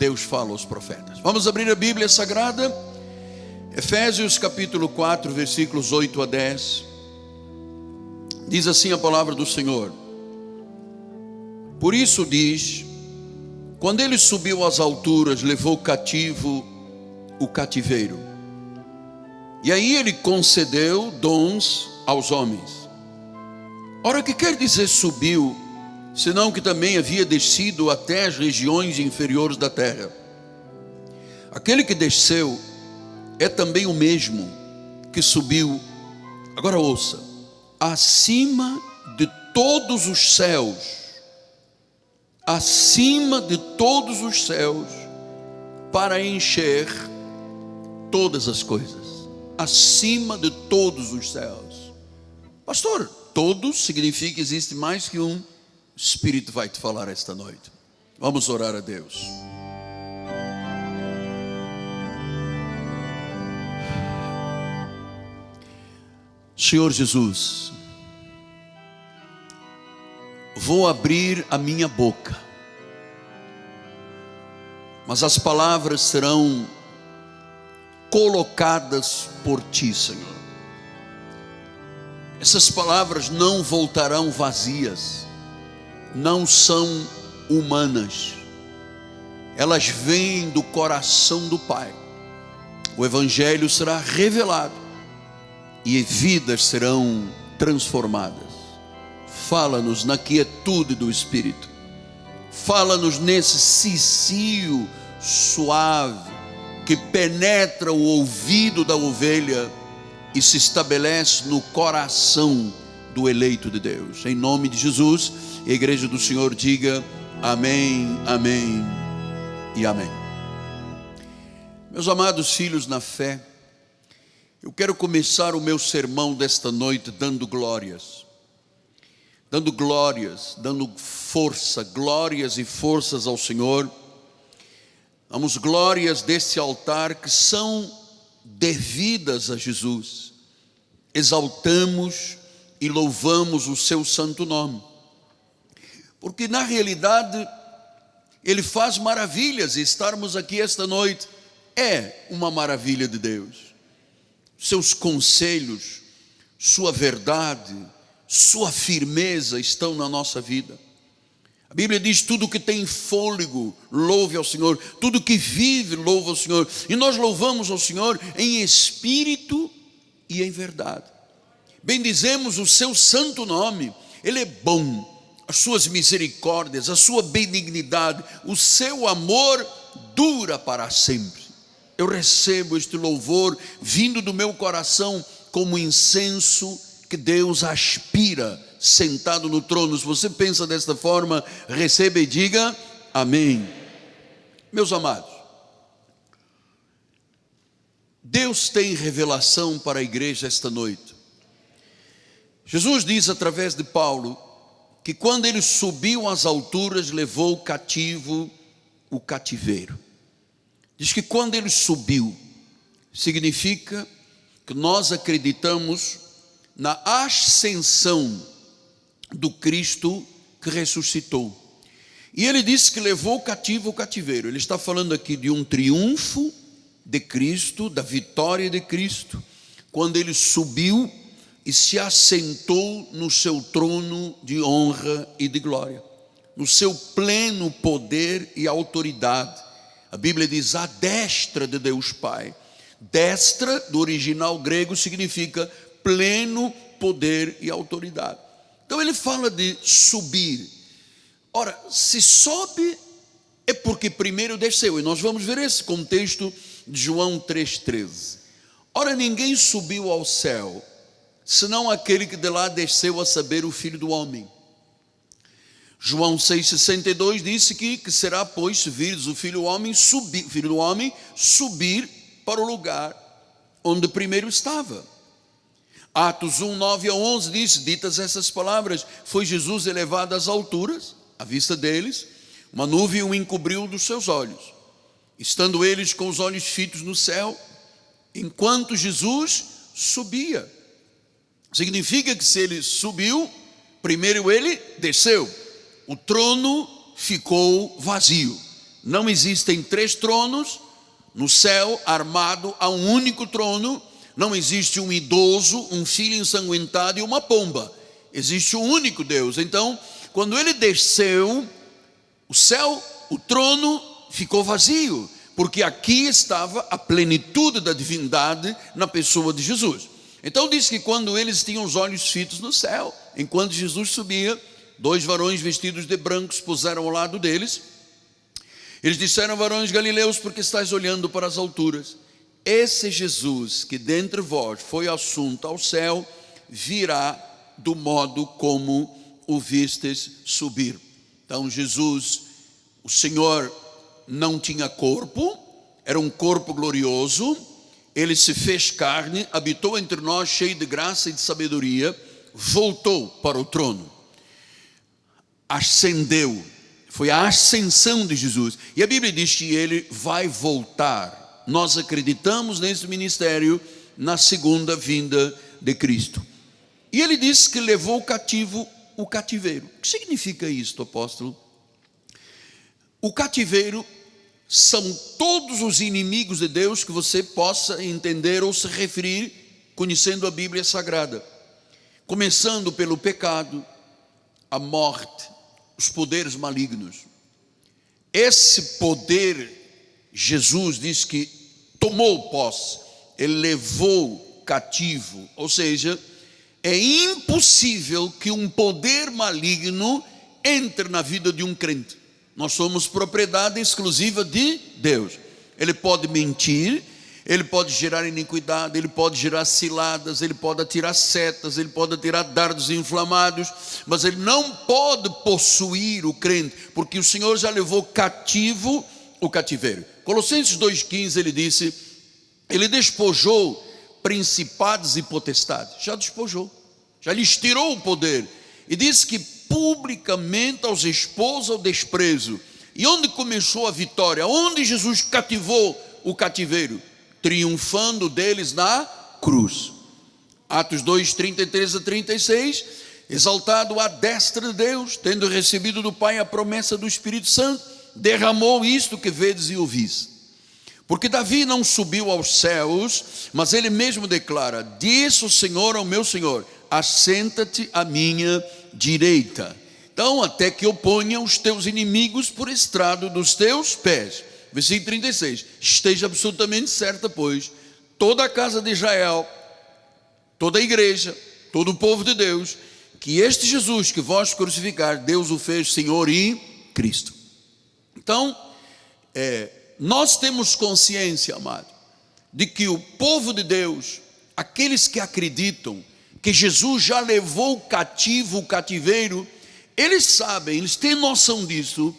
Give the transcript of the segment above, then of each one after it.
Deus fala aos profetas. Vamos abrir a Bíblia Sagrada, Efésios capítulo 4, versículos 8 a 10. Diz assim a palavra do Senhor: por isso diz, quando ele subiu às alturas, levou cativo o cativeiro, e aí ele concedeu dons aos homens. Ora, o que quer dizer subiu, senão que também havia descido até as regiões inferiores da terra? Aquele que desceu é também o mesmo que subiu, agora ouça, acima de todos os céus, acima de todos os céus, para encher todas as coisas. Acima de todos os céus. Pastor, todos significa que existe mais que um. O Espírito vai te falar esta noite. Vamos orar a Deus. Senhor Jesus, vou abrir a minha boca, mas as palavras serão colocadas por Ti, Senhor. Essas palavras não voltarão vazias, não são humanas, elas vêm do coração do Pai. O Evangelho será revelado e vidas serão transformadas. Fala-nos na quietude do Espírito, fala-nos nesse cicio suave que penetra o ouvido da ovelha e se estabelece no coração do eleito de Deus. Em nome de Jesus, a igreja do Senhor diga amém, amém e amém. Meus amados filhos na fé, eu quero começar o meu sermão desta noite dando glórias, dando força, glórias e forças ao Senhor. Damos glórias desse altar que são devidas a Jesus. Exaltamos e louvamos o seu santo nome, porque na realidade Ele faz maravilhas, e estarmos aqui esta noite é uma maravilha de Deus. Seus conselhos, sua verdade, sua firmeza estão na nossa vida. A Bíblia diz: tudo que tem fôlego, louve ao Senhor. Tudo que vive, louve ao Senhor. E nós louvamos ao Senhor em espírito e em verdade. Bendizemos o seu santo nome. Ele é bom, as suas misericórdias, a sua benignidade, o seu amor dura para sempre. Eu recebo este louvor vindo do meu coração como incenso que Deus aspira sentado no trono. Se você pensa desta forma, receba e diga amém. Meus amados, Deus tem revelação para a igreja esta noite. Jesus diz através de Paulo que quando ele subiu às alturas, levou cativo o cativeiro. Diz que quando ele subiu, significa que nós acreditamos na ascensão do Cristo que ressuscitou. E ele disse que levou cativo o cativeiro. Ele está falando aqui de um triunfo de Cristo, da vitória de Cristo, quando ele subiu e se assentou no seu trono de honra e de glória, no seu pleno poder e autoridade. A Bíblia diz à destra de Deus Pai. Destra, do original grego, significa pleno poder e autoridade. Então ele fala de subir. Ora, se sobe é porque primeiro desceu. E nós vamos ver esse contexto de João 3,13. Ora, ninguém subiu ao céu, senão aquele que de lá desceu, a saber, o Filho do Homem. João 6,62 disse que será, pois, se virdes o Filho do Homem subir para o lugar onde primeiro estava. Atos 1, 9 a 11 diz: ditas essas palavras, foi Jesus elevado às alturas, à vista deles, uma nuvem o encobriu dos seus olhos. Estando eles com os olhos fitos no céu, enquanto Jesus subia. Significa que se ele subiu, primeiro ele desceu. O trono ficou vazio. não existem 3 tronos. No céu armado há um único trono. Não existe um idoso, um filho ensanguentado e uma pomba. Existe um único Deus. Então, quando ele desceu, o céu, o trono ficou vazio, porque aqui estava a plenitude da divindade na pessoa de Jesus. Então diz que quando eles tinham os olhos fitos no céu, enquanto Jesus subia, 2 varões vestidos de branco se puseram ao lado deles. Eles disseram: varões galileus, porque estáis olhando para as alturas? Esse Jesus que dentre vós foi assunto ao céu, virá do modo como o vistes subir. Então Jesus, o Senhor, não tinha corpo, era um corpo glorioso. Ele se fez carne, habitou entre nós, cheio de graça e de sabedoria, voltou para o trono, ascendeu. Foi a ascensão de Jesus. E a Bíblia diz que ele vai voltar. Nós acreditamos nesse ministério, na segunda vinda de Cristo. E ele diz que levou cativo o cativeiro. O que significa isto, apóstolo? O cativeiro são todos os inimigos de Deus que você possa entender ou se referir, conhecendo a Bíblia Sagrada. Começando pelo pecado, a morte, os poderes malignos. Esse poder, Jesus diz que tomou posse, ele levou cativo. Ou seja, é impossível que um poder maligno entre na vida de um crente. Nós somos propriedade exclusiva de Deus. Ele pode mentir, ele pode gerar iniquidade, ele pode gerar ciladas, ele pode atirar setas, ele pode atirar dardos inflamados, mas ele não pode possuir o crente, porque o Senhor já levou cativo o cativeiro. Colossenses 2,15 ele disse: ele despojou principados e potestades. Já despojou, já lhes tirou o poder, e disse que publicamente os expôs ao desprezo. E onde começou a vitória? Onde Jesus cativou o cativeiro? Triunfando deles na cruz. Atos 2, 33 a 36. Exaltado à destra de Deus, tendo recebido do Pai a promessa do Espírito Santo, derramou isto que vedes e ouvis. Porque Davi não subiu aos céus, mas ele mesmo declara: disse o Senhor ao meu Senhor: assenta-te à minha direita, então até que eu ponha os teus inimigos por estrado dos teus pés. Versículo 36, esteja absolutamente certa, pois, toda a casa de Israel, toda a igreja, todo o povo de Deus, que este Jesus que vós crucificar, Deus o fez Senhor e Cristo. Então, nós temos consciência, amado, de que o povo de Deus, aqueles que acreditam que Jesus já levou cativo o cativeiro, eles sabem, eles têm noção disso,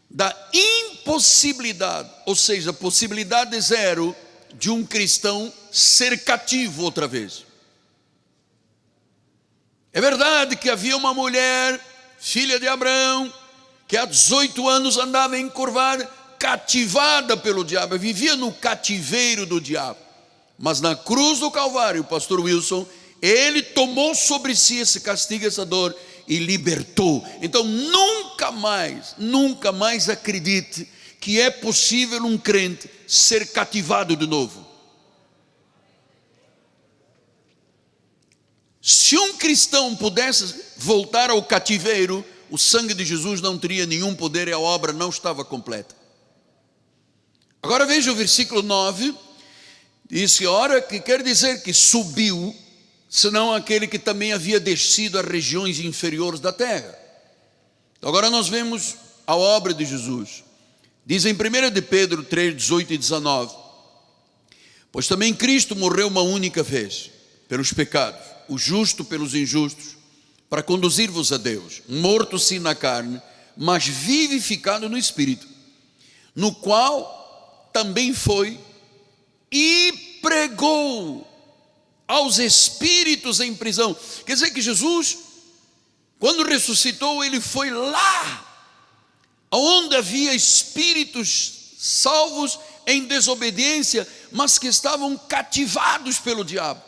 da impossibilidade, ou seja, a possibilidade zero de um cristão ser cativo outra vez. É verdade que havia uma mulher, filha de Abraão, que há 18 anos andava encurvada, cativada pelo diabo, vivia no cativeiro do diabo. Mas na cruz do Calvário, o pastor Wilson, ele tomou sobre si esse castigo, essa dor, e libertou. Então nunca mais acredite que é possível um crente ser cativado de novo. Se um cristão pudesse voltar ao cativeiro, o sangue de Jesus não teria nenhum poder e a obra não estava completa. Agora veja o versículo 9, diz que ora, que quer dizer que subiu, senão aquele que também havia descido às regiões inferiores da terra. Agora nós vemos a obra de Jesus. Diz em 1 de Pedro 3, 18 e 19, pois também Cristo morreu uma única vez pelos pecados, o justo pelos injustos, para conduzir-vos a Deus, morto sim na carne, mas vivificado no Espírito, no qual também foi e pregou aos espíritos em prisão. Quer dizer que Jesus, quando ressuscitou, ele foi lá onde havia espíritos salvos em desobediência, mas que estavam cativados pelo diabo,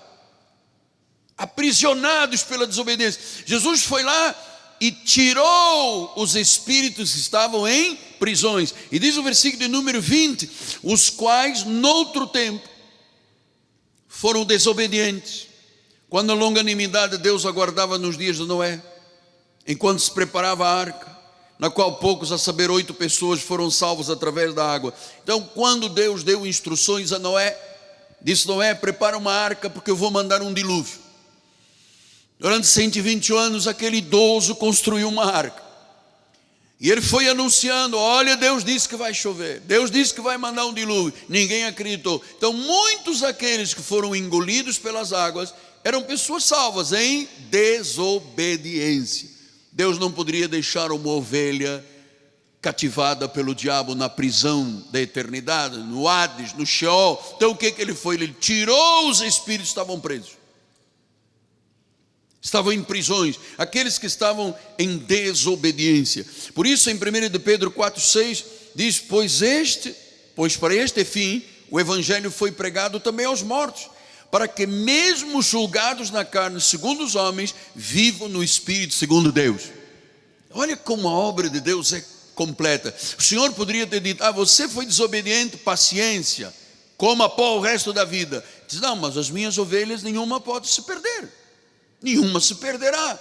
aprisionados pela desobediência. Jesus foi lá e tirou os espíritos que estavam em prisões. E diz o versículo de número 20: os quais, noutro tempo, foram desobedientes, quando a longanimidade de Deus aguardava nos dias de Noé, enquanto se preparava a arca, na qual poucos, a saber 8 pessoas, foram salvos através da água. Então, quando Deus deu instruções a Noé, disse: Noé, prepara uma arca, porque eu vou mandar um dilúvio. Durante 120 anos, aquele idoso construiu uma arca, e ele foi anunciando: olha, Deus disse que vai chover, Deus disse que vai mandar um dilúvio. Ninguém acreditou. Então, muitos daqueles que foram engolidos pelas águas eram pessoas salvas em desobediência. Deus não poderia deixar uma ovelha cativada pelo diabo na prisão da eternidade, no Hades, no Sheol. Então o que ele foi? Ele tirou os espíritos que estavam presos, estavam em prisões, aqueles que estavam em desobediência. Por isso, em 1 de Pedro 4,6 diz: pois para este fim o evangelho foi pregado também aos mortos, para que mesmo julgados na carne segundo os homens, vivam no Espírito segundo Deus. Olha como a obra de Deus é completa. O Senhor poderia ter dito: você foi desobediente, paciência, coma pó o resto da vida. Diz: não, mas as minhas ovelhas, nenhuma pode se perder, nenhuma se perderá.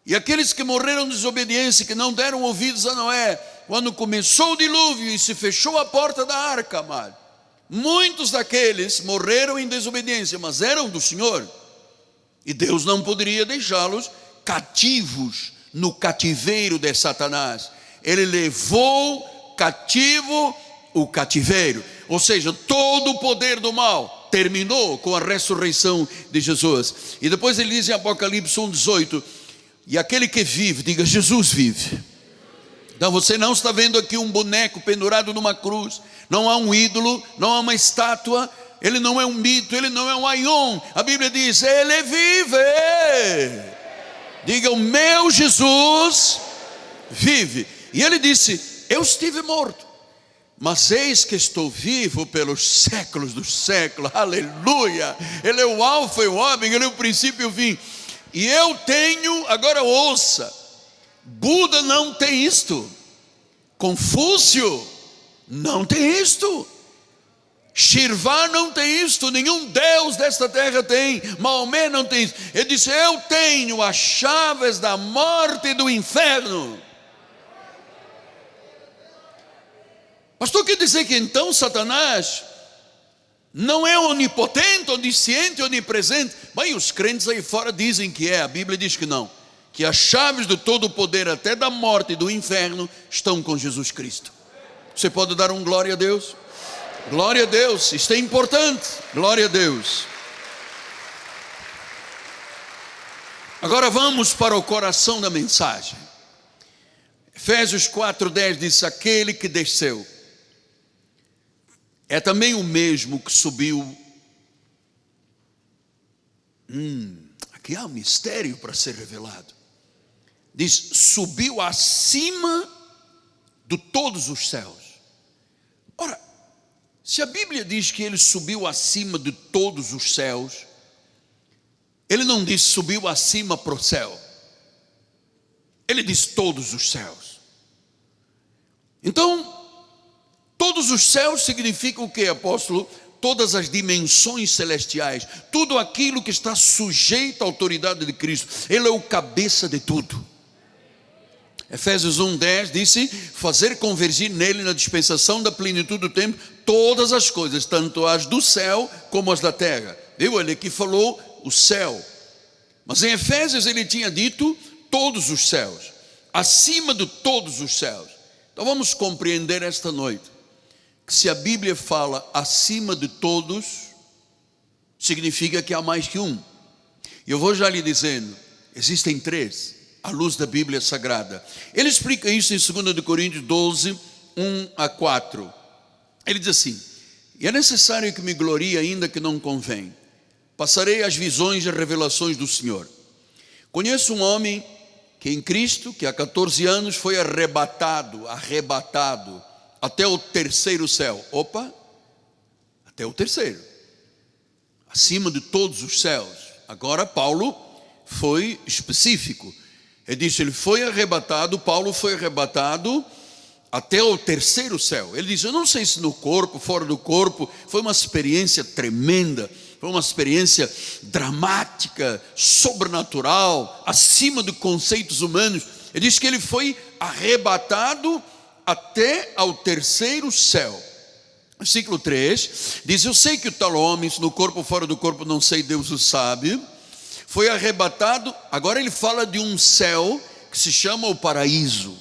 E aqueles que morreram de desobediência, que não deram ouvidos a Noé, quando começou o dilúvio e se fechou a porta da arca, amado, muitos daqueles morreram em desobediência, mas eram do Senhor, e Deus não poderia deixá-los cativos no cativeiro de Satanás. Ele levou cativo o cativeiro, ou seja, todo o poder do mal terminou com a ressurreição de Jesus. E depois ele diz em Apocalipse 1,18: e aquele que vive, diga: Jesus vive. Então você não está vendo aqui um boneco pendurado numa cruz, não há um ídolo, não há uma estátua, ele não é um mito, ele não é um aion. A Bíblia diz: ele vive. Diga: o meu Jesus vive. E ele disse: eu estive morto, mas eis que estou vivo pelos séculos dos séculos. Aleluia. Ele é o alfa e o ômega, ele é o princípio e o fim. E eu tenho, agora ouça, Buda não tem isto, Confúcio não tem isto, Shirvá não tem isto, nenhum Deus desta terra tem, Maomé não tem isso. Ele disse: eu tenho as chaves da morte e do inferno. Pastor, quer dizer que então Satanás não é onipotente, onisciente, onipresente? Bem, os crentes aí fora dizem que é, a Bíblia diz que não, que as chaves de todo o poder, até da morte e do inferno, estão com Jesus Cristo. Você pode dar um glória a Deus? Glória a Deus, isto é importante, glória a Deus. Agora vamos para o coração da mensagem. Efésios 4,10 diz: aquele que desceu é também o mesmo que subiu. Aqui há um mistério para ser revelado. Diz: subiu acima de todos os céus. Ora, se a Bíblia diz que ele subiu acima de todos os céus, ele não diz subiu acima para o céu, ele diz todos os céus. Então, todos os céus significa o que, apóstolo? Todas as dimensões celestiais, tudo aquilo que está sujeito à autoridade de Cristo. Ele é o cabeça de tudo. Efésios 1,10 disse: fazer convergir nele, na dispensação da plenitude do tempo, todas as coisas, tanto as do céu como as da terra. Viu? Ele aqui falou o céu, mas em Efésios ele tinha dito todos os céus, acima de todos os céus. Então vamos compreender esta noite que se a Bíblia fala acima de todos, significa que há mais que um. E eu vou já lhe dizendo, existem 3, à luz da Bíblia Sagrada. Ele explica isso em 2 Coríntios 12, 1-4. Ele diz assim: e é necessário que me glorie, ainda que não convém. Passarei as visões e revelações do Senhor. Conheço um homem que em Cristo, que há 14 anos foi arrebatado até o 3º céu. Opa, até o 3º, acima de todos os céus. Agora Paulo foi específico. Ele disse: ele foi arrebatado, Paulo foi arrebatado até o terceiro céu. Ele diz, eu não sei se no corpo, fora do corpo, foi uma experiência tremenda, foi uma experiência dramática, sobrenatural, acima de conceitos humanos. Ele diz que ele foi arrebatado até ao terceiro céu. Versículo 3, diz, eu sei que o tal homem, se no corpo ou fora do corpo, não sei, Deus o sabe, foi arrebatado. Agora ele fala de um céu que se chama o paraíso.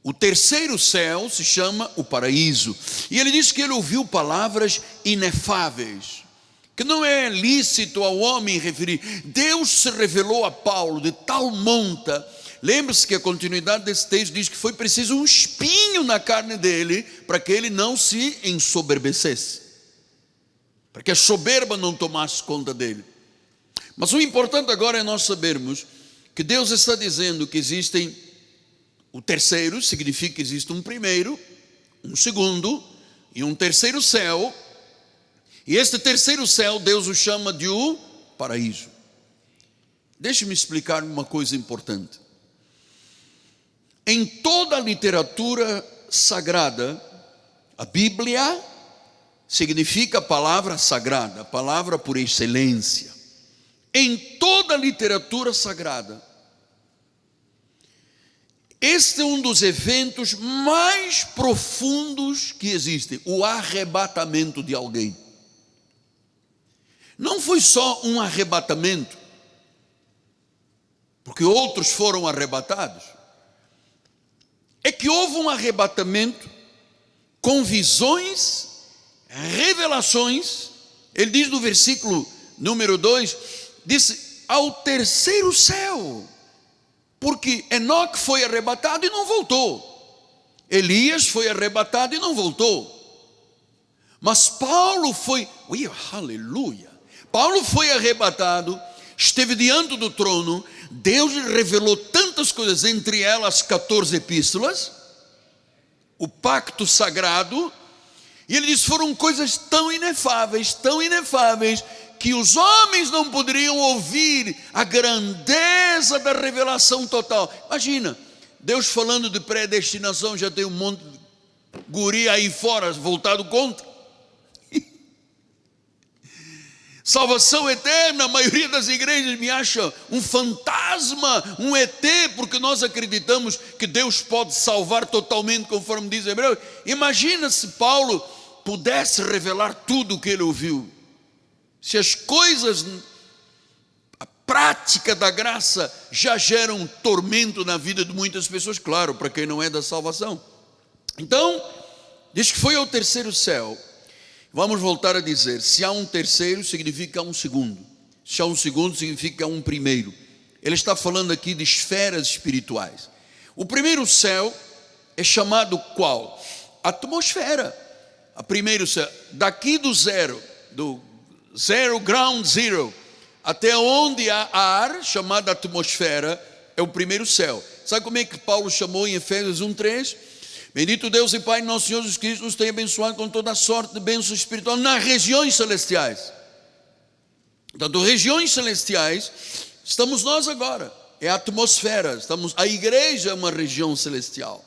O terceiro céu se chama o paraíso. E ele diz que ele ouviu palavras inefáveis, que não é lícito ao homem referir. Deus se revelou a Paulo de tal monta. Lembre-se que a continuidade desse texto diz que foi preciso um espinho na carne dele para que ele não se ensoberbecesse, para que a soberba não tomasse conta dele. Mas o importante agora é nós sabermos que Deus está dizendo que existem o terceiro, significa que existe um primeiro, um segundo e um terceiro céu. E este terceiro céu Deus o chama de o paraíso. Deixe-me explicar uma coisa importante. Em toda a literatura sagrada, a Bíblia significa a palavra sagrada, a palavra por excelência. Em toda a literatura sagrada, este é um dos eventos mais profundos que existem, o arrebatamento de alguém. Não foi só um arrebatamento, porque outros foram arrebatados. É que houve um arrebatamento com visões, revelações. Ele diz no versículo número 2, disse, ao terceiro céu, porque Enoque foi arrebatado e não voltou, Elias foi arrebatado e não voltou, mas Paulo foi, aleluia, Paulo foi arrebatado, esteve diante do trono, Deus lhe revelou tantas coisas, entre elas 14 epístolas, o pacto sagrado, e ele diz, foram coisas tão inefáveis, que os homens não poderiam ouvir a grandeza da revelação total. Imagina, Deus falando de predestinação, já tem um monte de guri aí fora, voltado contra. Salvação eterna, a maioria das igrejas me acha um fantasma, um ET, porque nós acreditamos que Deus pode salvar totalmente, conforme diz Hebreus. Imagina se Paulo pudesse revelar tudo o que ele ouviu. Se as coisas, a prática da graça já geram tormento na vida de muitas pessoas, claro, para quem não é da salvação. Então, diz que foi ao terceiro céu. Vamos voltar a dizer, se há um terceiro, significa que há um segundo. Se há um segundo, significa que há um primeiro. Ele está falando aqui de esferas espirituais. O primeiro céu é chamado qual? Atmosfera. A primeiro céu, daqui do zero, ground zero, até onde há ar, chamada atmosfera, é o primeiro céu. Sabe como é que Paulo chamou em Efésios 1:3? Bendito Deus e Pai nosso Senhor Jesus Cristo, nos tem abençoado com toda a sorte de bênçãos espirituais nas regiões celestiais. Portanto, regiões celestiais, estamos nós agora, é a atmosfera, a igreja é uma região celestial.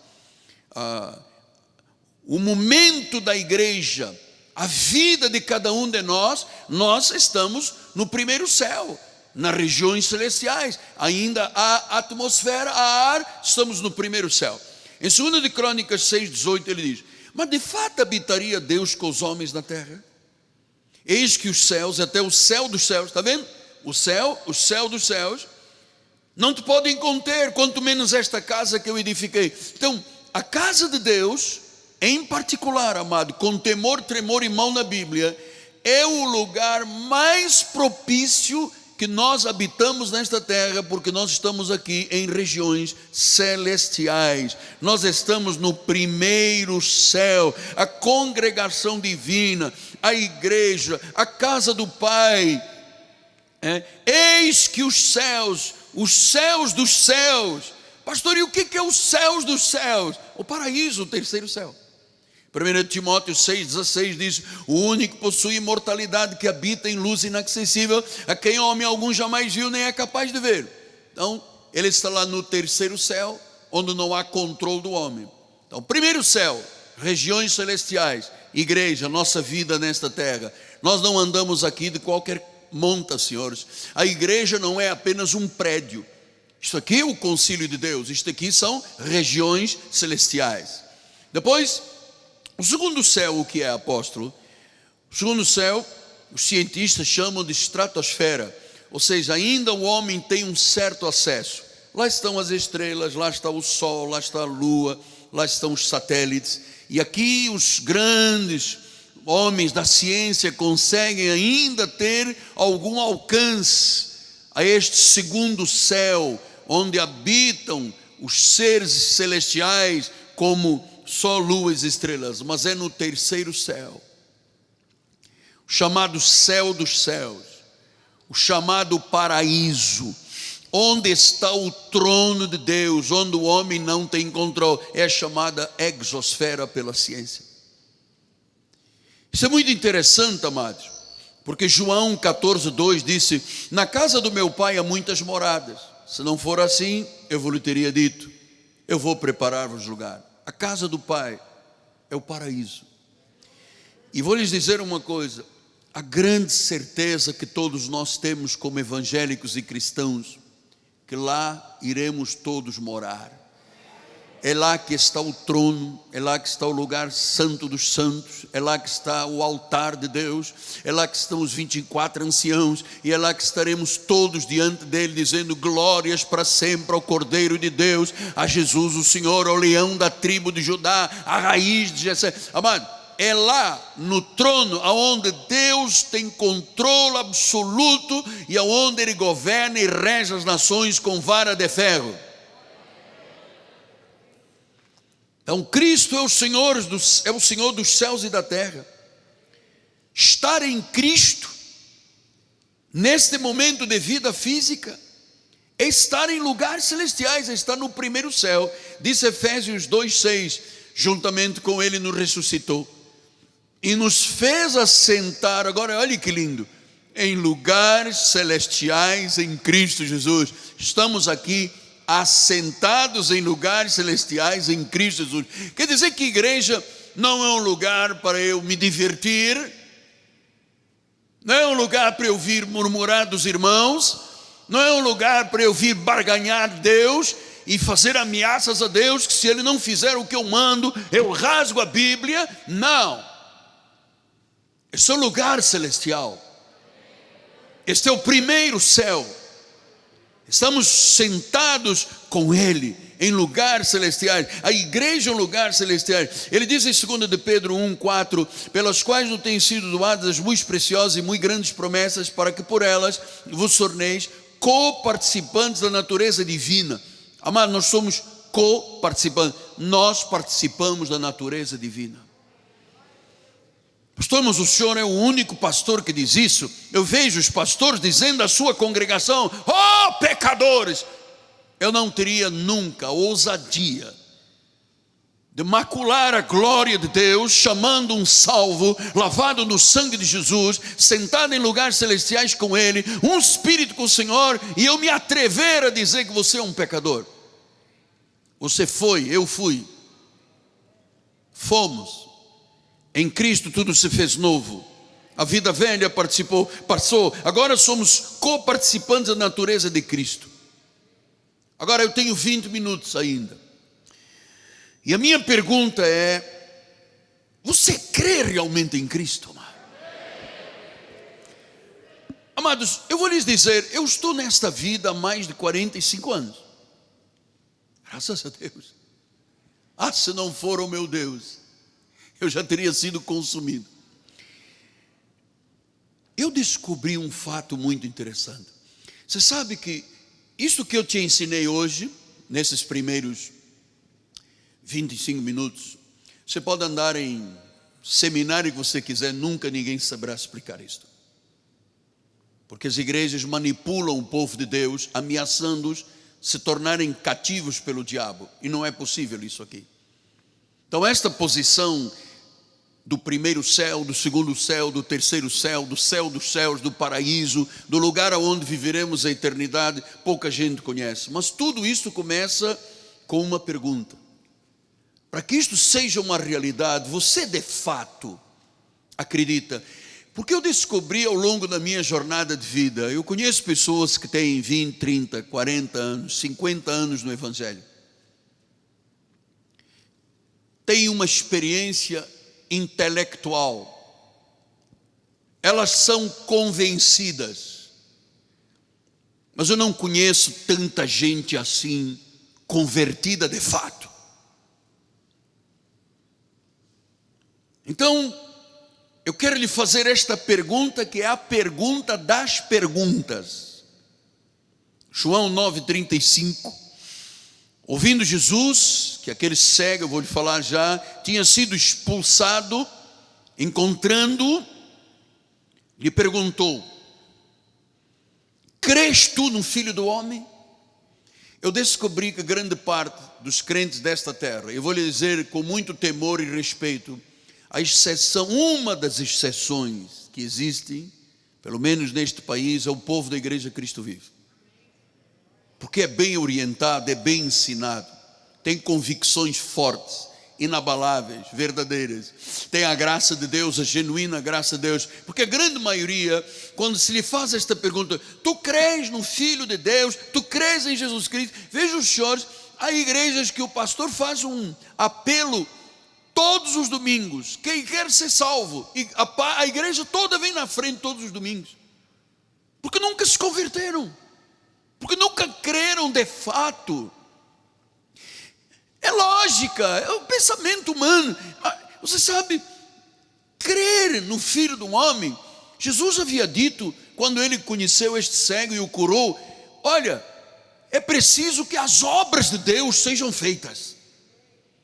O momento da igreja, a vida de cada um de nós estamos no primeiro céu, nas regiões celestiais. Ainda há atmosfera, há ar, estamos no primeiro céu. Em 2 de Crônicas 6:18 ele diz, mas de fato habitaria Deus com os homens na terra? Eis que os céus, até o céu dos céus, está vendo? O céu dos céus, não te podem conter, quanto menos esta casa que eu edifiquei. Então, a casa de Deus, em particular, amado, com temor, tremor e mão na Bíblia, é o lugar mais propício que nós habitamos nesta terra, porque nós estamos aqui em regiões celestiais. Nós estamos no primeiro céu, a congregação divina, a igreja, a casa do Pai. Eis que os céus dos céus. Pastor, e o que é os céus dos céus? O paraíso, o terceiro céu. 1 Timóteo 6,16 diz, o único que possui imortalidade, que habita em luz inacessível, a quem homem algum jamais viu nem é capaz de ver. Então, ele está lá no terceiro céu, onde não há controle do homem. Então, primeiro céu, regiões celestiais, igreja, nossa vida nesta terra. Nós não andamos aqui de qualquer monta, senhores. A igreja não é apenas um prédio. Isto aqui é o concílio de Deus. Isto aqui são regiões celestiais. Depois, o segundo céu, o que é, apóstolo? O segundo céu, os cientistas chamam de estratosfera. Ou seja, ainda o homem tem um certo acesso. Lá estão as estrelas, lá está o sol, lá está a lua, lá estão os satélites. E aqui os grandes homens da ciência conseguem ainda ter algum alcance a este segundo céu, onde habitam os seres celestiais como sol, lua e estrelas. Mas é no terceiro céu, o chamado céu dos céus, o chamado paraíso, onde está o trono de Deus, onde o homem não tem controle. É chamada exosfera pela ciência. Isso é muito interessante, amados, porque João 14:2 disse: na casa do meu pai há muitas moradas. Se não for assim, eu vos lhe teria dito, eu vou preparar-vos lugar. A casa do pai é o paraíso. E vou lhes dizer uma coisa: a grande certeza que todos nós temos como evangélicos e cristãos, que lá iremos todos morar. É lá que está o trono, é lá que está o lugar santo dos santos, é lá que está o altar de Deus, é lá que estão os 24 anciãos, e é lá que estaremos todos diante dele, dizendo glórias para sempre ao Cordeiro de Deus, a Jesus o Senhor, ao leão da tribo de Judá, a raiz de Jessé. Amado, é lá no trono aonde Deus tem controle absoluto e aonde Ele governa e rege as nações com vara de ferro. Então Cristo é o Senhor dos céus e da terra. Estar em Cristo neste momento de vida física é estar em lugares celestiais, é estar no primeiro céu. Diz Efésios 2:6, juntamente com Ele nos ressuscitou e nos fez assentar, agora olha que lindo, em lugares celestiais em Cristo Jesus. Estamos aqui assentados em lugares celestiais em Cristo Jesus. Quer dizer que igreja não é um lugar para eu me divertir, não é um lugar para eu vir murmurar dos irmãos, não é um lugar para eu vir barganhar Deus e fazer ameaças a Deus, que se Ele não fizer o que eu mando, eu rasgo a Bíblia. Não, esse é o lugar celestial, este é o primeiro céu. Estamos sentados com Ele em lugares celestiais. A igreja é um lugar celestial. Ele diz em 2 de Pedro 1:4, pelas quais não têm sido doadas as muito preciosas e muito grandes promessas, para que por elas vos torneis co-participantes da natureza divina. Amado, nós somos co-participantes, nós participamos da natureza divina. Pastor, mas o senhor é o único pastor que diz isso? Eu vejo os pastores dizendo à sua congregação: oh pecadores! Eu não teria nunca a ousadia de macular a glória de Deus, chamando um salvo, lavado no sangue de Jesus, sentado em lugares celestiais com Ele, um espírito com o Senhor, e eu me atrever a dizer que você é um pecador. Você foi, eu fui, fomos. Em Cristo tudo se fez novo. A vida velha passou. Agora somos co-participantes da natureza de Cristo. Agora eu tenho 20 minutos ainda. E a minha pergunta é: você crê realmente em Cristo, amado? Amados, eu vou lhes dizer, eu estou nesta vida há mais de 45 anos. Graças a Deus. Ah, se não for o meu Deus, eu já teria sido consumido. Eu descobri um fato muito interessante. Você sabe que isso que eu te ensinei hoje, nesses primeiros 25 minutos, você pode andar em seminário que você quiser, nunca ninguém saberá explicar isto. Porque as igrejas manipulam o povo de Deus, ameaçando-os se tornarem cativos pelo diabo. E não é possível isso aqui. Então esta posição do primeiro céu, do segundo céu, do terceiro céu, do céu dos céus, do paraíso, do lugar aonde viveremos a eternidade, pouca gente conhece. Mas tudo isso começa com uma pergunta: para que isto seja uma realidade, você de fato acredita? Porque eu descobri ao longo da minha jornada de vida, eu conheço pessoas que têm 20, 30, 40 anos, 50 anos no Evangelho. Têm uma experiência intelectual. Elas são convencidas. Mas eu não conheço tanta gente assim, convertida de fato. Então, eu quero lhe fazer esta pergunta, que é a pergunta das perguntas. João 9,35. Ouvindo Jesus, que aquele cego, eu vou lhe falar já, tinha sido expulsado, encontrando, lhe perguntou: crês tu no Filho do Homem? Eu descobri que grande parte dos crentes desta terra, eu vou lhe dizer com muito temor e respeito, a exceção, uma das exceções que existem, pelo menos neste país, é o povo da Igreja Cristo Vive. Porque é bem orientado, é bem ensinado, tem convicções fortes, inabaláveis, verdadeiras, tem a graça de Deus, a genuína graça de Deus. Porque a grande maioria, quando se lhe faz esta pergunta: tu crês no Filho de Deus, tu crês em Jesus Cristo? Veja os senhores, há igrejas que o pastor faz um apelo todos os domingos, quem quer ser salvo, e a igreja toda vem na frente todos os domingos, porque nunca se converteram, porque nunca creram de fato. É lógica, é o pensamento humano. Você sabe, crer no Filho do Homem, Jesus havia dito, quando ele conheceu este cego e o curou: olha, é preciso que as obras de Deus sejam feitas.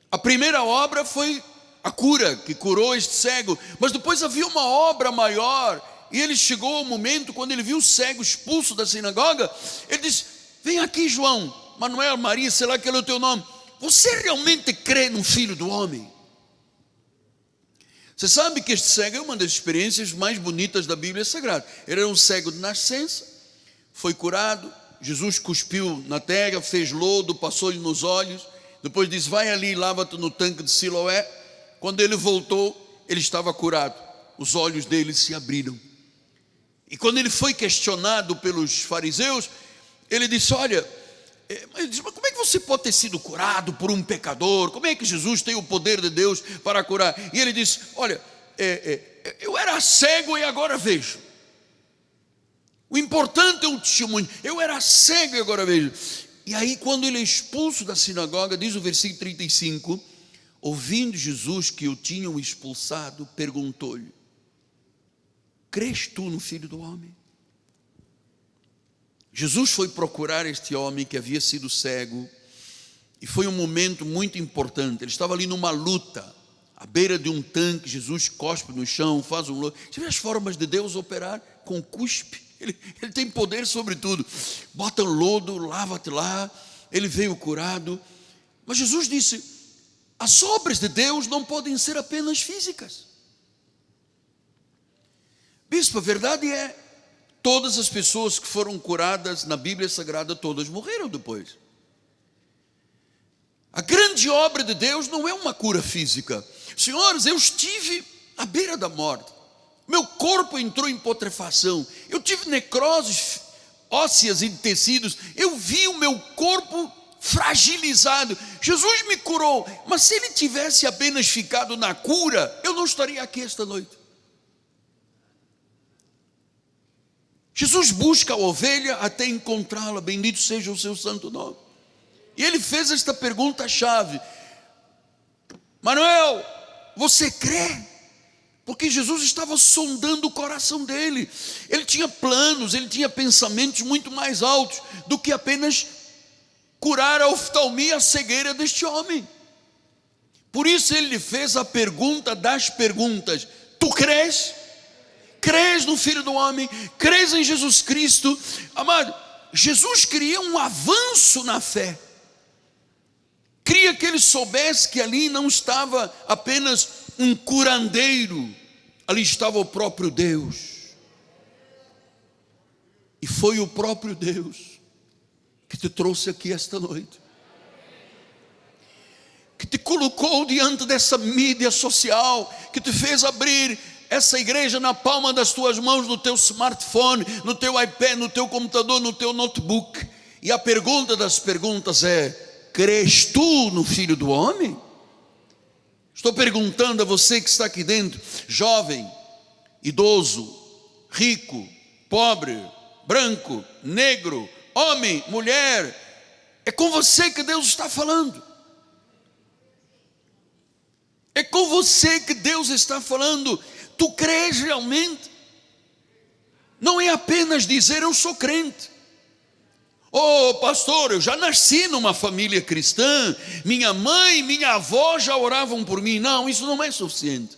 A primeira obra foi a cura, que curou este cego, mas depois havia uma obra maior, e ele chegou ao momento, quando ele viu o cego expulso da sinagoga, ele disse: vem aqui, João, Manuel, Maria, sei lá qual é o teu nome, você realmente crê no Filho do Homem? Você sabe que este cego é uma das experiências mais bonitas da Bíblia Sagrada. Ele era um cego de nascença, foi curado, Jesus cuspiu na terra, fez lodo, passou-lhe nos olhos, depois disse: vai ali, lava-te no tanque de Siloé. Quando ele voltou, ele estava curado, os olhos dele se abriram. E quando ele foi questionado pelos fariseus, ele disse: olha, mas como é que você pode ter sido curado por um pecador? Como é que Jesus tem o poder de Deus para curar? E ele disse: olha, eu era cego e agora vejo. O importante é o testemunho. Eu era cego e agora vejo. E aí, quando ele é expulso da sinagoga, diz o versículo 35, ouvindo Jesus que o tinham expulsado, perguntou-lhe: crês tu no Filho do Homem? Jesus foi procurar este homem que havia sido cego, e foi um momento muito importante. Ele estava ali numa luta, à beira de um tanque. Jesus cospe no chão, faz um lodo. Você vê as formas de Deus operar com cuspe? Ele tem poder sobre tudo. Bota lodo, lava-te lá. Ele veio curado. Mas Jesus disse: as obras de Deus não podem ser apenas físicas. Bispo, a verdade é, todas as pessoas que foram curadas na Bíblia Sagrada, todas morreram depois. A grande obra de Deus não é uma cura física. Senhores, eu estive à beira da morte, meu corpo entrou em putrefação, eu tive necroses ósseas e tecidos, eu vi o meu corpo fragilizado. Jesus me curou, mas se ele tivesse apenas ficado na cura, eu não estaria aqui esta noite. Jesus busca a ovelha até encontrá-la, bendito seja o seu santo nome. E ele fez esta pergunta-chave: Manuel, você crê? Porque Jesus estava sondando o coração dele. Ele tinha planos, ele tinha pensamentos muito mais altos do que apenas curar a oftalmia, a cegueira deste homem. Por isso ele lhe fez a pergunta das perguntas: tu crês? Crês no Filho do Homem? Crês em Jesus Cristo? Amado, Jesus queria um avanço na fé. Queria que ele soubesse que ali não estava apenas um curandeiro, ali estava o próprio Deus. E foi o próprio Deus que te trouxe aqui esta noite. que te colocou diante dessa mídia social, que te fez abrir essa igreja na palma das tuas mãos, no teu smartphone, no teu iPad, no teu computador, no teu notebook. E a pergunta das perguntas é: crês tu no Filho do Homem? Estou perguntando a você que está aqui dentro, jovem, idoso, rico, pobre, branco, negro, homem, mulher. É com você que Deus está falando. É com você que Deus está falando. Tu crês realmente? Não é apenas dizer eu sou crente. Oh, pastor, eu já nasci numa família cristã, minha mãe e minha avó já oravam por mim. Não, isso não é suficiente.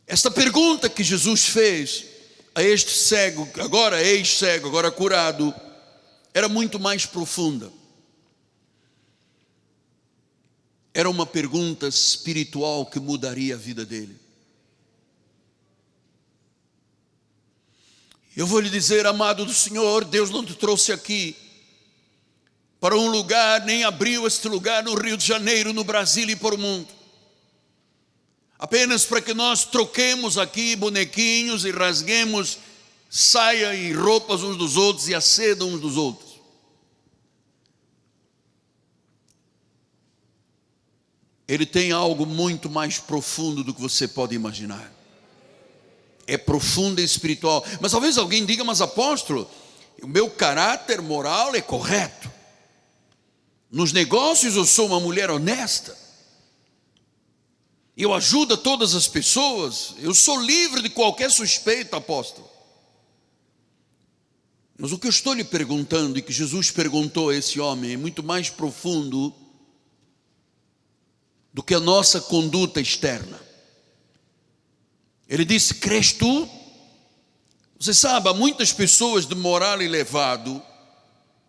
Esta pergunta que Jesus fez a este cego, agora ex-cego, agora curado, era muito mais profunda. Era uma pergunta espiritual que mudaria a vida dele. Eu vou lhe dizer, amado do Senhor, Deus não te trouxe aqui para um lugar, nem abriu este lugar no Rio de Janeiro, no Brasil e para o mundo, apenas para que nós troquemos aqui bonequinhos e rasguemos saia e roupas uns dos outros e a seda uns dos outros. Ele tem algo muito mais profundo do que você pode imaginar. É profundo e espiritual. Mas talvez alguém diga: mas apóstolo, o meu caráter moral é correto. Nos negócios eu sou uma mulher honesta. Eu ajudo todas as pessoas. Eu sou livre de qualquer suspeita, apóstolo. Mas o que eu estou lhe perguntando, e que Jesus perguntou a esse homem, é muito mais profundo do que a nossa conduta externa. Ele disse: crês tu? Você sabe, há muitas pessoas de moral elevado,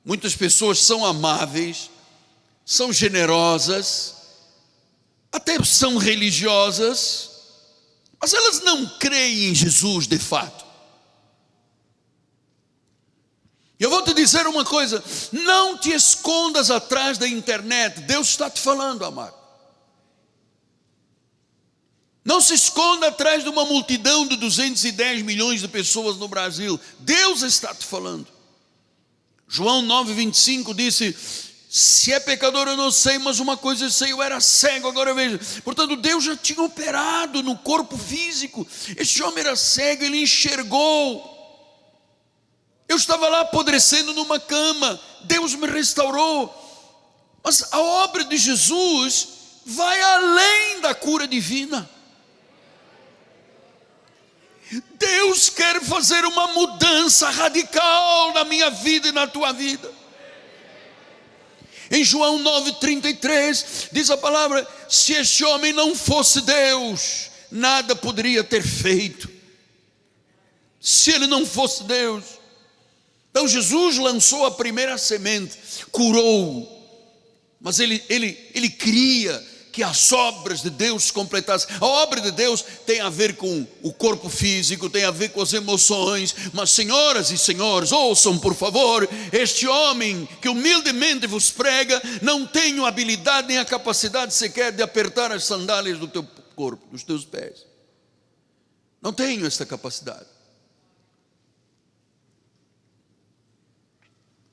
muitas pessoas são amáveis, são generosas, até são religiosas, mas elas não creem em Jesus de fato. Eu vou te dizer uma coisa: não te escondas atrás da internet. Deus está te falando, amado. Não se esconda atrás de uma multidão de 210 milhões de pessoas no Brasil. Deus está te falando. João 9:25 disse: se é pecador eu não sei, mas uma coisa eu sei, eu era cego, agora eu vejo. Portanto, Deus já tinha operado no corpo físico. Este homem era cego, ele enxergou. Eu estava lá apodrecendo numa cama, Deus me restaurou. Mas a obra de Jesus vai além da cura divina. Deus quer fazer uma mudança radical na minha vida e na tua vida. Em João 9:33 diz a palavra: se este homem não fosse Deus, nada poderia ter feito. Se ele não fosse Deus. Então Jesus lançou a primeira semente, curou, mas ele queria que as obras de Deus se completassem. A obra de Deus tem a ver com o corpo físico, tem a ver com as emoções. Mas senhoras e senhores, ouçam por favor, este homem que humildemente vos prega, não tem a habilidade nem a capacidade sequer de apertar as sandálias do teu corpo, dos teus pés. Não tenho esta capacidade.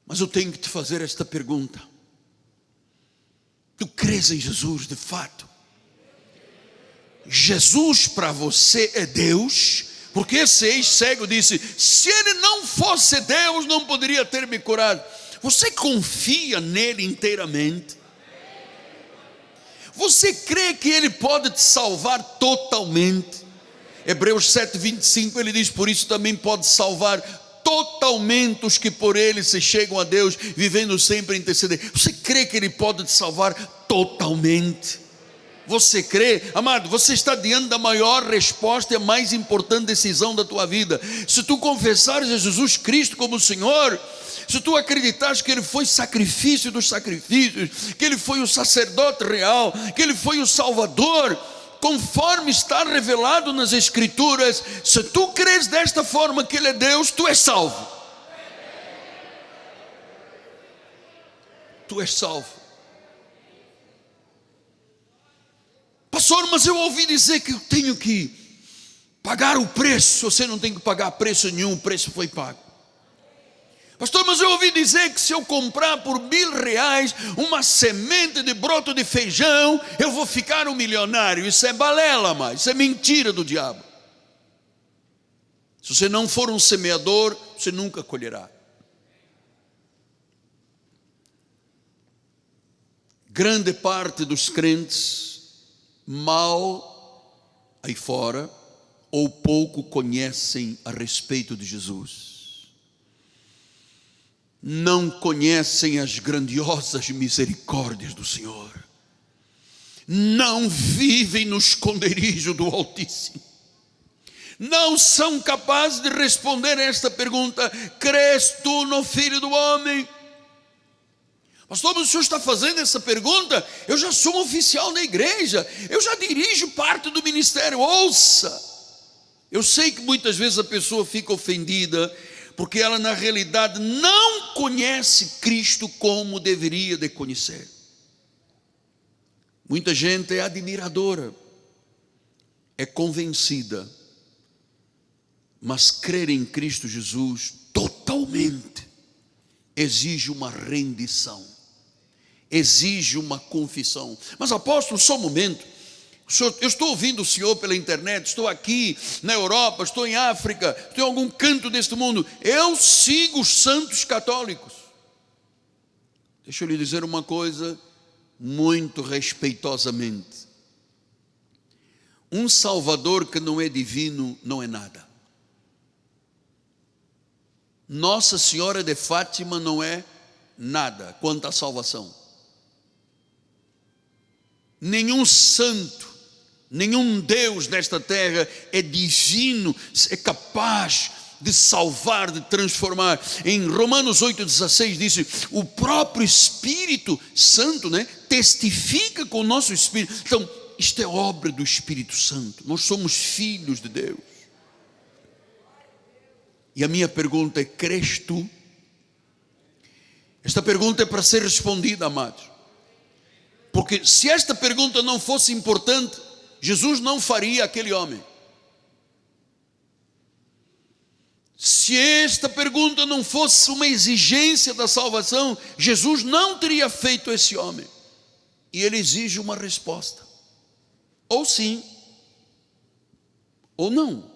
Mas eu tenho que te fazer esta pergunta: tu crês em Jesus de fato? Jesus para você é Deus? Porque esse ex-cego disse: se ele não fosse Deus, não poderia ter me curado. Você confia nele inteiramente? Você crê que ele pode te salvar totalmente? Hebreus 7:25 ele diz: por isso também pode salvar totalmente os que por ele se chegam a Deus, vivendo sempre em interceder. Você crê que ele pode te salvar totalmente? Você crê? Amado, você está diante da maior resposta e a mais importante decisão da tua vida. Se tu confessares a Jesus Cristo como Senhor, se tu acreditares que ele foi sacrifício dos sacrifícios, que ele foi o sacerdote real, que ele foi o Salvador, conforme está revelado nas Escrituras, se tu crês desta forma que ele é Deus, tu és salvo. Tu és salvo. Pastor, mas eu ouvi dizer que eu tenho que pagar o preço. Você não tem que pagar preço nenhum, o preço foi pago. Pastor, mas eu ouvi dizer que se eu comprar por R$1.000 uma semente de broto de feijão, eu vou ficar um milionário. Isso é balela, mas isso é mentira do diabo. Se você não for um semeador, você nunca colherá. Grande parte dos crentes mal aí fora ou pouco conhecem a respeito de Jesus. Não conhecem as grandiosas misericórdias do Senhor. Não vivem no esconderijo do Altíssimo. Não são capazes de responder a esta pergunta: crês tu no Filho do Homem? Pastor, mas o senhor está fazendo essa pergunta? Eu já sou um oficial da igreja, eu já dirijo parte do ministério. Ouça, eu sei que muitas vezes a pessoa fica ofendida, porque ela na realidade não conhece Cristo como deveria de conhecer. Muita gente é admiradora, é convencida, mas crer em Cristo Jesus totalmente exige uma rendição, exige uma confissão. Mas apóstolo, só um momento, eu estou ouvindo o senhor pela internet, estou aqui na Europa, estou em África, estou em algum canto deste mundo, eu sigo os santos católicos. Deixa eu lhe dizer uma coisa muito respeitosamente: um salvador que não é divino não é nada. Nossa Senhora de Fátima não é nada quanto à salvação. Nenhum santo, nenhum Deus desta terra é divino, é capaz de salvar, de transformar. Em Romanos 8,16 diz: o próprio Espírito Santo, testifica com o nosso Espírito. Então, isto é obra do Espírito Santo. Nós somos filhos de Deus. E a minha pergunta é: crês tu? Esta pergunta é para ser respondida, amados. Porque se esta pergunta não fosse importante, Jesus não faria aquele homem. Se esta pergunta não fosse uma exigência da salvação, Jesus não teria feito esse homem. E ele exige uma resposta: ou sim, ou não.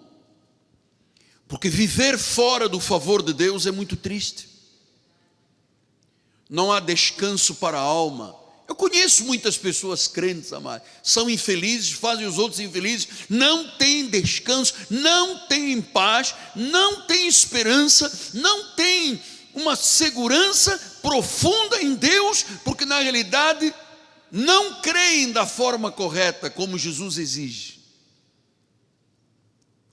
Porque viver fora do favor de Deus é muito triste. Não há descanso para a alma. Eu conheço muitas pessoas crentes, amados, são infelizes, fazem os outros infelizes, não têm descanso, não têm paz, não têm esperança, não têm uma segurança profunda em Deus, porque na realidade não creem da forma correta como Jesus exige.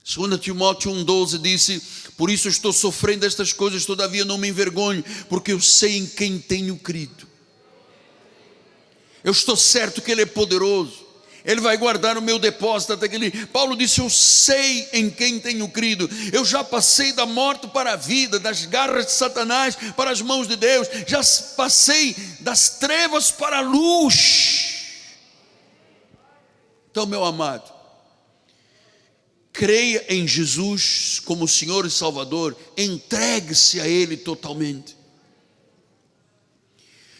2 Timóteo 1,12 disse: por isso estou sofrendo estas coisas, todavia não me envergonho, porque eu sei em quem tenho crido. Eu estou certo que Ele é poderoso, Ele vai guardar o meu depósito até aquele. Paulo disse: eu sei em quem tenho crido. Eu já passei da morte para a vida, das garras de Satanás para as mãos de Deus, já passei das trevas para a luz. Então, meu amado, creia em Jesus como Senhor e Salvador, entregue-se a Ele totalmente.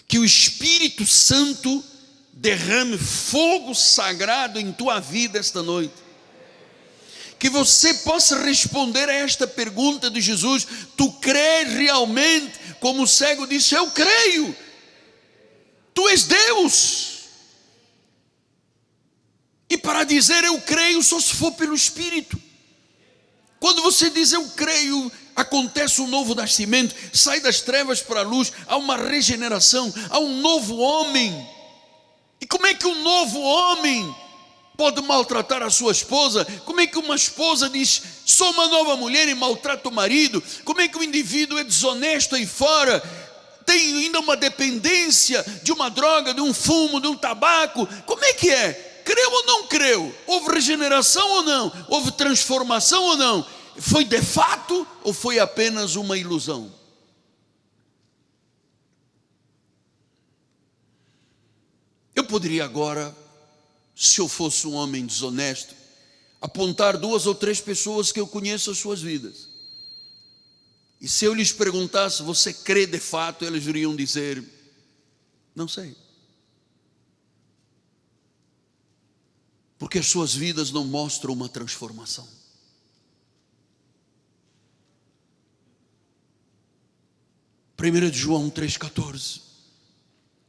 Que o Espírito Santo derrame fogo sagrado em tua vida esta noite. Que você possa responder a esta pergunta de Jesus: tu crês realmente? Como o cego disse: eu creio, tu és Deus. E para dizer eu creio, só se for pelo Espírito. Quando você diz eu creio, acontece um novo nascimento, sai das trevas para a luz, há uma regeneração, há um novo homem. E como é que um novo homem pode maltratar a sua esposa? Como é que uma esposa diz: sou uma nova mulher, e maltrata o marido? Como é que o indivíduo é desonesto aí fora, tem ainda uma dependência de uma droga, de um fumo, de um tabaco? Como é que é? Creu ou não creu? Houve regeneração ou não? Houve transformação ou não? Foi de fato ou foi apenas uma ilusão? Eu poderia agora se eu fosse um homem desonesto, apontar 2 ou 3 pessoas que eu conheço as suas vidas. E se eu lhes perguntasse, você crê de fato? Eles iriam dizer, não sei. Porque as suas vidas não mostram uma transformação. Primeira de João 3,14.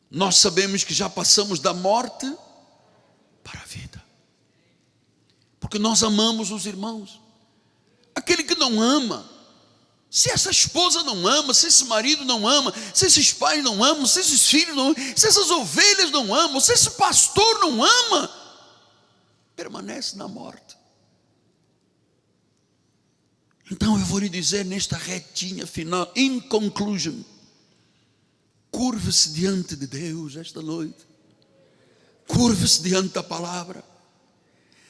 Nós sabemos que já passamos da morte para a vida. Porque nós amamos os irmãos. Aquele que não ama, se essa esposa não ama, se esse marido não ama, se esses pais não amam, se esses filhos não amam, se essas ovelhas não amam, se esse pastor não ama, permanece na morte. Então eu vou lhe dizer nesta retinha final, in conclusion, curve-se diante de Deus esta noite, curve-se diante da palavra,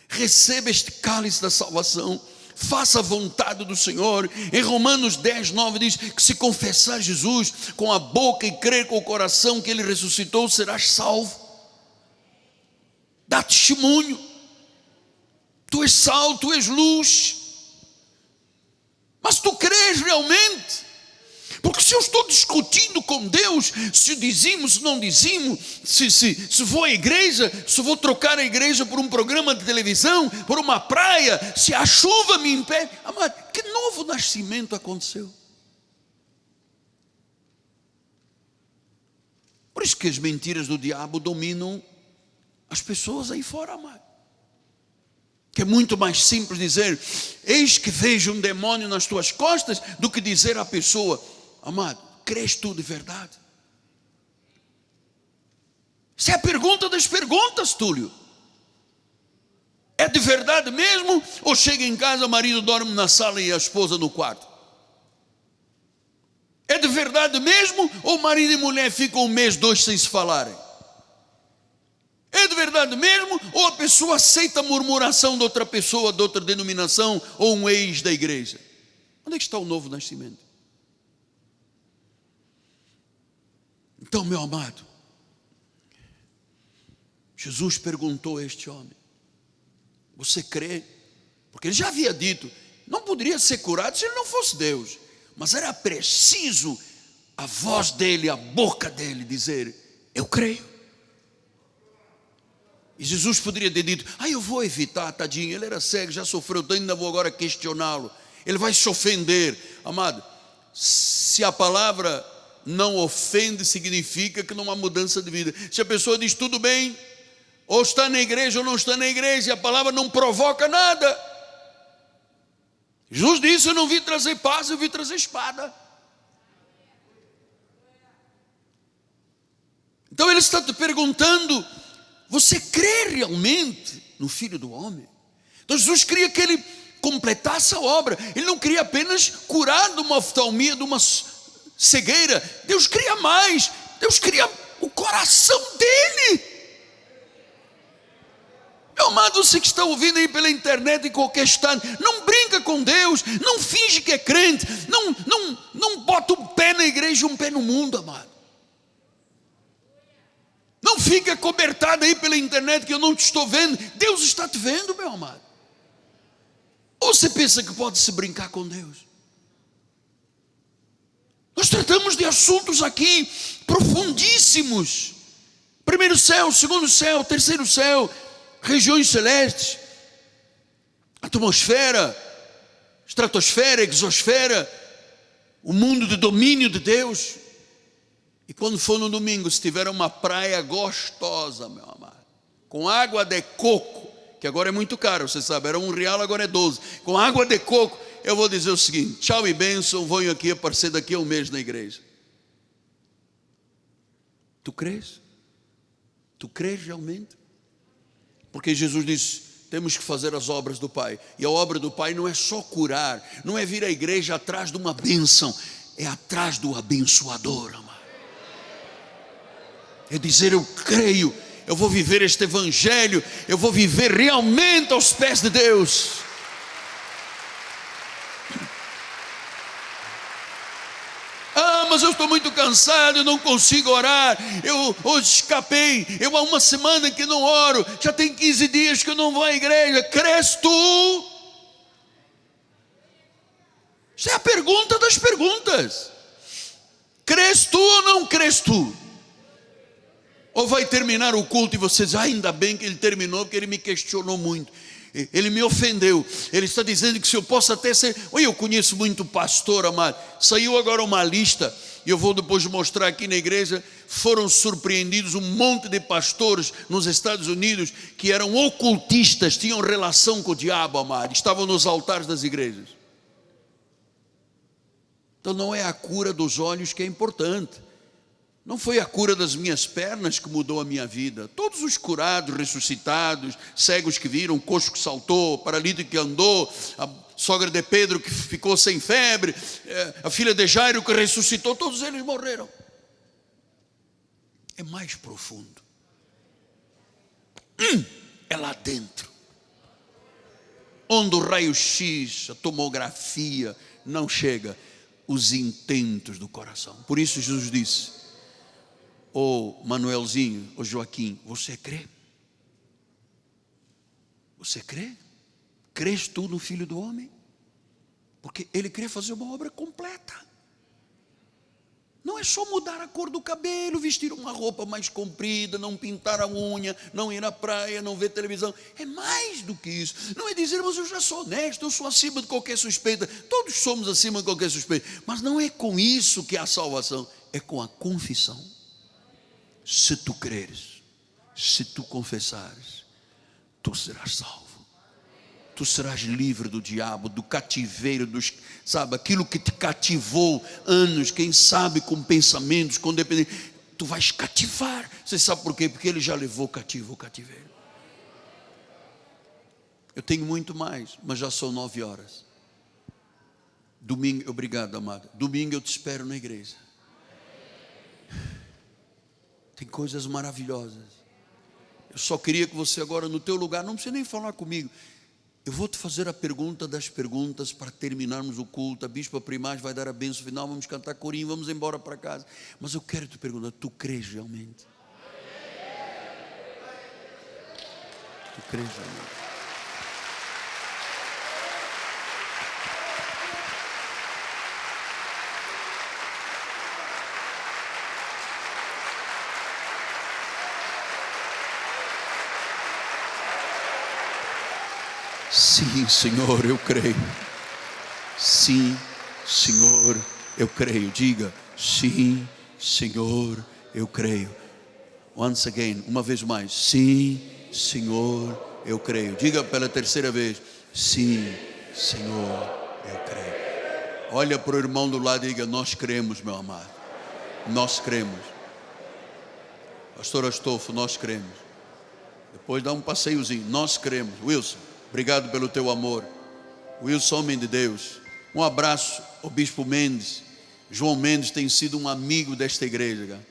receba este cálice da salvação, faça a vontade do Senhor. Em Romanos 10:9 diz que se confessar Jesus com a boca e crer com o coração que Ele ressuscitou, serás salvo. Dá testemunho, tu és sal, tu és luz. Mas tu crês realmente? Porque se eu estou discutindo com Deus, se dizimos, se não dizimos, se vou à igreja, se vou trocar a igreja por um programa de televisão, por uma praia, se a chuva me impede, amado, que novo nascimento aconteceu? Por isso que as mentiras do diabo dominam as pessoas aí fora, amado. Que é muito mais simples dizer, eis que vejo um demônio nas tuas costas, do que dizer à pessoa, amado, crês tu de verdade? Essa é a pergunta das perguntas, Túlio. É de verdade mesmo? Ou chega em casa, o marido dorme na sala e a esposa no quarto? É de verdade mesmo? Ou marido e mulher ficam 1 mês, 2 sem se falarem? É de verdade mesmo? Ou a pessoa aceita a murmuração de outra pessoa, de outra denominação, ou um ex da igreja? Onde é que está o novo nascimento? Então, meu amado, Jesus perguntou a este homem, você crê? Porque ele já havia dito, não poderia ser curado se ele não fosse Deus, mas era preciso a voz dele, a boca dele dizer, eu creio. E Jesus poderia ter dito, eu vou evitar, tadinho, ele era cego, já sofreu tanto, ainda vou agora questioná-lo, ele vai se ofender. Amado, se a palavra não ofende, significa que não há mudança de vida. Se a pessoa diz tudo bem, ou está na igreja ou não está na igreja, e a palavra não provoca nada. Jesus disse, eu não vim trazer paz, eu vim trazer espada. Então ele está te perguntando, você crê realmente no Filho do Homem? Então Jesus queria que ele completasse a obra. Ele não queria apenas curar de uma oftalmia, de uma cegueira. Deus queria mais. Deus queria o coração dele. Meu amado, você que está ouvindo aí pela internet em qualquer estado, não brinca com Deus, não finge que é crente, não bota um pé na igreja e um pé no mundo, amado. Não fica cobertado aí pela internet que eu não te estou vendo. Deus está te vendo, meu amado. Ou você pensa que pode se brincar com Deus? Nós tratamos de assuntos aqui profundíssimos. Primeiro céu, segundo céu, terceiro céu, regiões celestes, atmosfera, estratosfera, exosfera, o mundo de domínio de Deus. E quando for no domingo, se tiver uma praia gostosa, meu amado, com água de coco, que agora é muito caro, você sabe, era R$1, agora é 12, com água de coco, eu vou dizer o seguinte, tchau e bênção, venho aqui aparecer daqui a 1 mês na igreja. Tu crês? Tu crês realmente? Porque Jesus disse, temos que fazer as obras do Pai, e a obra do Pai não é só curar, não é vir à igreja atrás de uma bênção, é atrás do abençoador, amado. É dizer, eu creio, eu vou viver este evangelho, eu vou viver realmente aos pés de Deus. mas eu estou muito cansado, eu não consigo orar, eu hoje escapei, eu há uma semana que não oro, já tem 15 dias que eu não vou à igreja. Crês tu? Essa é a pergunta das perguntas. Crês tu ou não crês tu? Ou vai terminar o culto e você diz, ainda bem que ele terminou, porque ele me questionou muito, ele me ofendeu, ele está dizendo que se eu posso até ser... Oi, eu conheço muito pastor, amado. Saiu agora uma lista, e eu vou depois mostrar aqui na igreja. Foram surpreendidos um monte de pastores nos Estados Unidos que eram ocultistas, tinham relação com o diabo, amado, estavam nos altares das igrejas. Então não é a cura dos olhos que é importante. Não foi a cura das minhas pernas que mudou a minha vida. Todos os curados, ressuscitados, cegos que viram, coxo que saltou, paralítico que andou, a sogra de Pedro que ficou sem febre, a filha de Jairo que ressuscitou, todos eles morreram. É mais profundo. É lá dentro. Onde o raio-x, a tomografia não chega. Os intentos do coração. Por isso Jesus disse, ô Manuelzinho, ô Joaquim, você crê? Você crê? Crês tu no Filho do Homem? Porque ele queria fazer uma obra completa. Não é só mudar a cor do cabelo, vestir uma roupa mais comprida, não pintar a unha, não ir à praia, não ver televisão. É mais do que isso. Não é dizer, mas eu já sou honesto, eu sou acima de qualquer suspeita. Todos somos acima de qualquer suspeita. Mas não é com isso que há salvação. É com a confissão. Se tu creres, se tu confessares, tu serás salvo. Tu serás livre do diabo, do cativeiro, sabe, aquilo que te cativou anos, quem sabe com pensamentos, com dependência, tu vais cativar. Você sabe por quê? Porque ele já levou cativo o cativeiro. Eu tenho muito mais, mas já são 9 horas. Domingo, obrigado, amada. Domingo eu te espero na igreja. Tem coisas maravilhosas. Eu só queria que você agora no teu lugar, não precisa nem falar comigo. Eu vou te fazer a pergunta das perguntas para terminarmos o culto. A bispa Primaz vai dar a bênção final, vamos cantar corinho, vamos embora para casa. Mas eu quero te perguntar, tu crês realmente? Tu crês realmente? Sim, Senhor, eu creio. Sim, Senhor, eu creio. Diga, sim, Senhor, eu creio. Once again, uma vez mais. Sim, Senhor, eu creio. Diga pela terceira vez. Sim, Senhor, eu creio. Olha para o irmão do lado e diga, nós cremos, meu amado. Nós cremos. Pastor Astolfo, nós cremos. Depois dá um passeiozinho. Nós cremos. Wilson, obrigado pelo teu amor. Wilson, homem de Deus. Um abraço ao Bispo Mendes. João Mendes tem sido um amigo desta igreja, cara.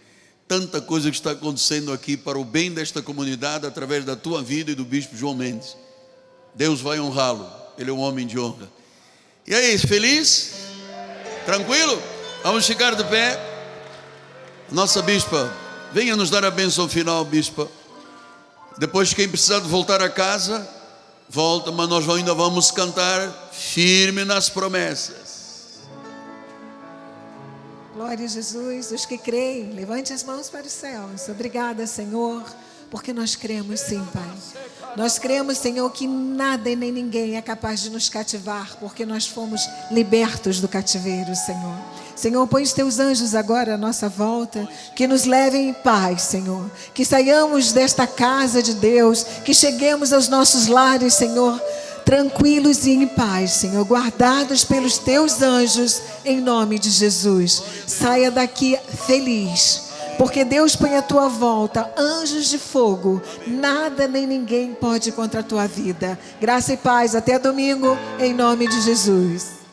Tanta coisa que está acontecendo aqui para o bem desta comunidade através da tua vida e do Bispo João Mendes. Deus vai honrá-lo. Ele é um homem de honra. E aí, feliz? Tranquilo? Vamos ficar de pé. Nossa bispa, venha nos dar a bênção final, bispa. Depois, quem precisar de voltar a casa, volta, mas nós ainda vamos cantar firme nas promessas. Glória a Jesus. Os que creem, levante as mãos para os céus. Obrigada, Senhor, porque nós cremos sim, Pai. Nós cremos, Senhor, que nada e nem ninguém é capaz de nos cativar, porque nós fomos libertos do cativeiro, Senhor. Senhor, põe os teus anjos agora à nossa volta, que nos levem em paz, Senhor. Que saiamos desta casa de Deus, que cheguemos aos nossos lares, Senhor, tranquilos e em paz, Senhor, guardados pelos teus anjos, em nome de Jesus. Saia daqui feliz, porque Deus põe à tua volta anjos de fogo. Nada nem ninguém pode contra a tua vida. Graça e paz, até domingo, em nome de Jesus.